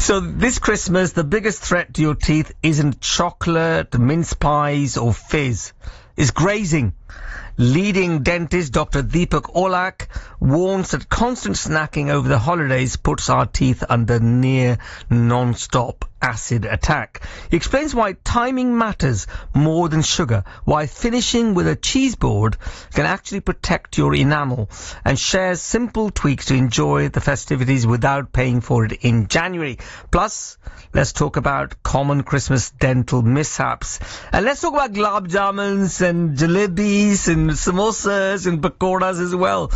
So this Christmas, the biggest threat to your teeth isn't chocolate, mince pies or fizz. It's grazing. Leading dentist Dr. Deepak Olak warns that constant snacking over the holidays puts our teeth under near non-stop acid attack. He explains why timing matters more than sugar, why finishing with a cheese board can actually protect your enamel, and shares simple tweaks to enjoy the festivities without paying for it in January. Plus, let's talk about common Christmas dental mishaps. And let's talk about gulab jamuns and jalebis and samosas and pakoras as well.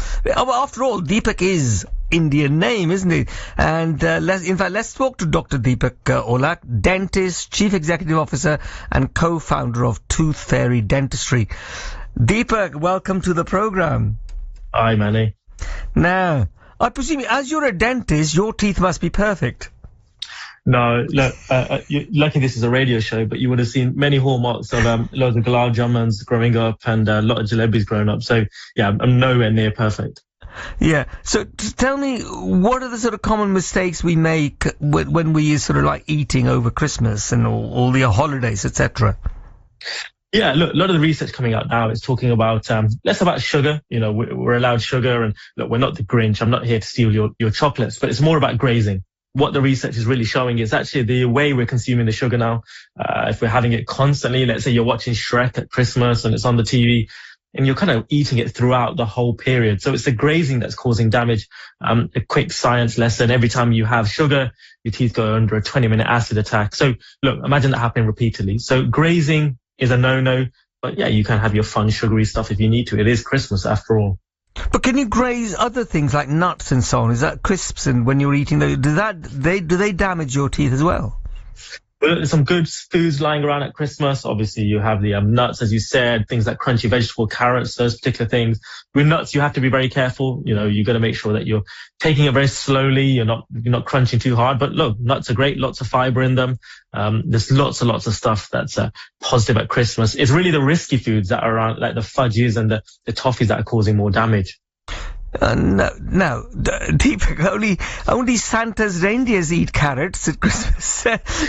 After all, Deepak is Indian name, isn't it? And let's talk to Dr. Deepak Olak, dentist, chief executive officer and co-founder of Toothfairy Dentistry. Deepak, welcome to the program. Hi, Manny. Now, I presume as you're a dentist, your teeth must be perfect. No, look, lucky this is a radio show, but you would have seen many hallmarks of loads of gulab jamuns growing up and a lot of jalebis growing up. So, yeah, I'm nowhere near perfect. Yeah. So tell me, what are the sort of common mistakes we make when we sort of like eating over Christmas and all the holidays, etc.? Yeah, look, a lot of the research coming out now is talking about less about sugar. You know, we're allowed sugar, and look, we're not the Grinch. I'm not here to steal your chocolates, but it's more about grazing. What the research is really showing is actually the way we're consuming the sugar now. If we're having it constantly, let's say you're watching Shrek at Christmas and it's on the TV, and you're kind of eating it throughout the whole period. So it's the grazing that's causing damage. A quick science lesson: every time you have sugar, your teeth go under a 20-minute acid attack. So look, imagine that happening repeatedly. So grazing is a no-no, but yeah, you can have your fun sugary stuff if you need to. It is Christmas after all. But can you graze other things like nuts and so on? Is that crisps, and when you're eating those, do they damage your teeth as well? There's some good foods lying around at Christmas. Obviously, you have the nuts, as you said, things like crunchy vegetable, carrots, those particular things. With nuts, you have to be very careful. You know, you got to make sure that you're taking it very slowly. You're not crunching too hard. But look, nuts are great. Lots of fiber in them. There's lots and lots of stuff that's positive at Christmas. It's really the risky foods that are around, like the fudges and the toffees, that are causing more damage. No, Deepak, only Santa's reindeers eat carrots at Christmas.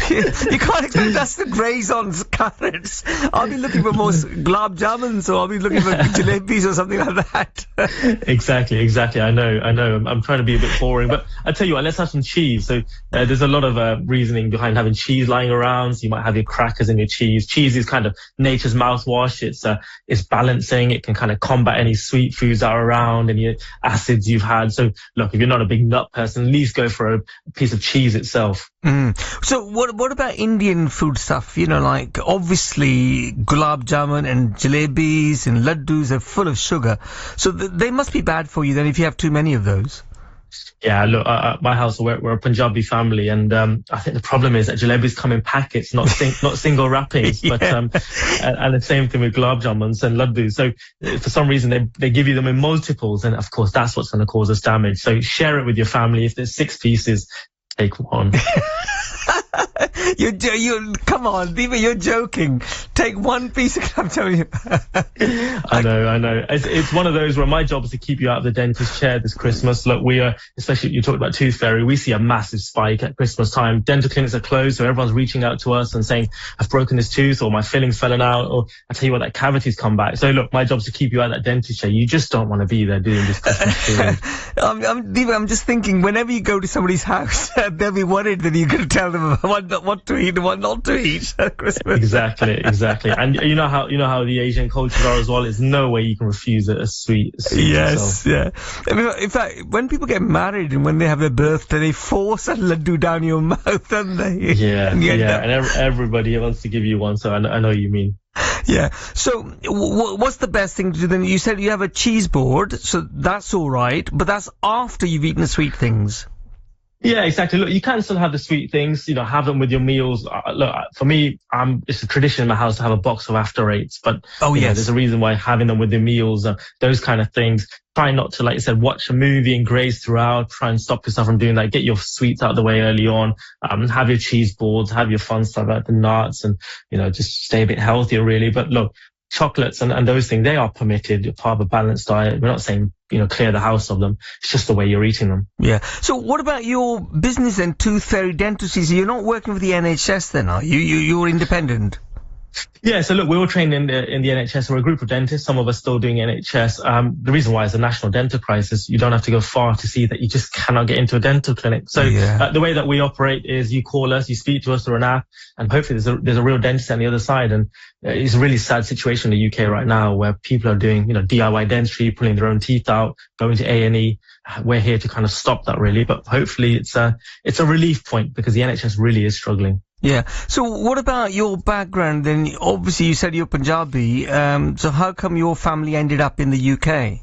You can't expect us to graze on carrots. I'll be looking for more gulab jamuns, or I'll be looking for jalebis or something like that. Exactly. I know. I'm trying to be a bit boring, but I tell you what, let's have some cheese. So there's a lot of reasoning behind having cheese lying around. So you might have your crackers and your cheese. Cheese is kind of nature's mouthwash. It's balancing. It can kind of combat any sweet foods that are around, and acids you've had. So look, if you're not a big nut person, at least go for a piece of cheese itself. So what about Indian food stuff? You know, like obviously gulab jamun and jalebis and laddus are full of sugar. So they must be bad for you then if you have too many of those. Yeah, look, my house, we're a Punjabi family, and I think the problem is that jalebis come in packets, not single wrappings. Yeah. But and the same thing with gulab jamuns and laddus. So for some reason they give you them in multiples, and of course that's what's going to cause us damage. So share it with your family. If there's 6 pieces, take one. You come on, Deepa, you're joking. Take one piece of, I'm telling you. I know. It's one of those where my job is to keep you out of the dentist chair this Christmas. Look, we are, especially you talked about Toothfairy, we see a massive spike at Christmas time. Dental clinics are closed, so everyone's reaching out to us and saying, I've broken this tooth, or my filling's fallen out, or I tell you what, that cavity's come back. So look, my job is to keep you out of that dentist chair. You just don't want to be there doing this Christmas period. Deepa, I'm just thinking, whenever you go to somebody's house, they'll be worried that you're going to tell them what to eat and what not to eat at Christmas. Exactly. And you know how the Asian cultures are as well. There's no way you can refuse a sweet yes, yourself. Yeah. I mean, in fact, when people get married and when they have their birthday, they force a laddu down your mouth, don't they? Yeah. And everybody wants to give you one, so I know what you mean. Yeah. So, what's the best thing to do then? You said you have a cheese board, so that's all right, but that's after you've eaten the sweet things. Yeah, exactly. Look, you can still have the sweet things, have them with your meals. Look, for me, it's a tradition in my house to have a box of after eights, but there's a reason why having them with the meals, those kind of things. Try not to, like I said, watch a movie and graze throughout. Try and stop yourself from doing that. Get your sweets out of the way early on. Have your cheese boards, have your fun stuff like the nuts, and, just stay a bit healthier really. But look, chocolates and those things, they are permitted, part of a balanced diet. We're not saying, clear the house of them. It's just the way you're eating them. Yeah. So what about your business and Toothfairy Dentistry? So you're not working with the NHS then, are you? You're independent? Yeah, so look, we're all trained in the NHS. We're a group of dentists, some of us still doing NHS. The reason why it's a national dental crisis, you don't have to go far to see that you just cannot get into a dental clinic. So the way that we operate is you call us, you speak to us through an app, and hopefully there's a real dentist on the other side. And it's a really sad situation in the UK right now where people are doing, DIY dentistry, pulling their own teeth out, going to A&E. We're here to kind of stop that really, but hopefully it's a relief point because the NHS really is struggling. Yeah. So what about your background then? Obviously you said you're Punjabi. So how come your family ended up in the UK?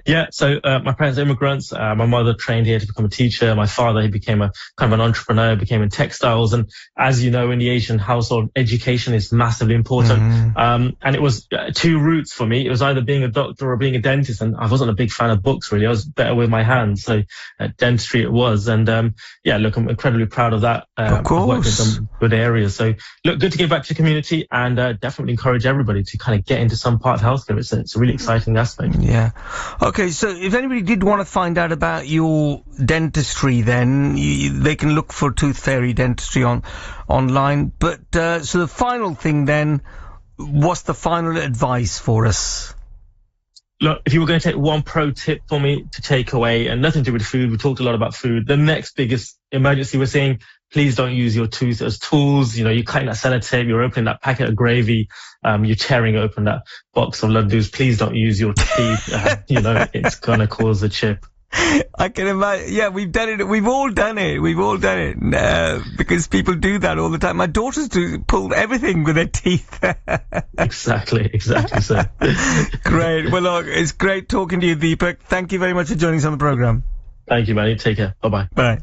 Yeah, so my parents are immigrants. My mother trained here to become a teacher. My father, he became a kind of an entrepreneur, became in textiles. And as you know, in the Asian household, education is massively important. And it was two routes for me. It was either being a doctor or being a dentist. And I wasn't a big fan of books, really. I was better with my hands. So dentistry it was. And look, I'm incredibly proud of that. Of course. I've worked in some good areas. So look, good to give back to the community and definitely encourage everybody to kind of get into some part of healthcare. It's a really exciting aspect. Yeah. Okay, so if anybody did want to find out about your dentistry, then they can look for Toothfairy Dentistry online. But so the final thing then, what's the final advice for us? Look, if you were going to take one pro tip for me to take away, and nothing to do with food, we talked a lot about food, the next biggest emergency we're seeing, please don't use your tooth as tools. You're cutting that sellotape, you're opening that packet of gravy, you're tearing open that box of laddus. Please don't use your teeth. It's going to cause a chip. I can imagine. Yeah, we've done it. We've all done it. Because people do that all the time. My daughters pull everything with their teeth. Exactly so. Great. Well, look, it's great talking to you, Deepak. Thank you very much for joining us on the program. Thank you, man. Take care. Bye-bye. Bye.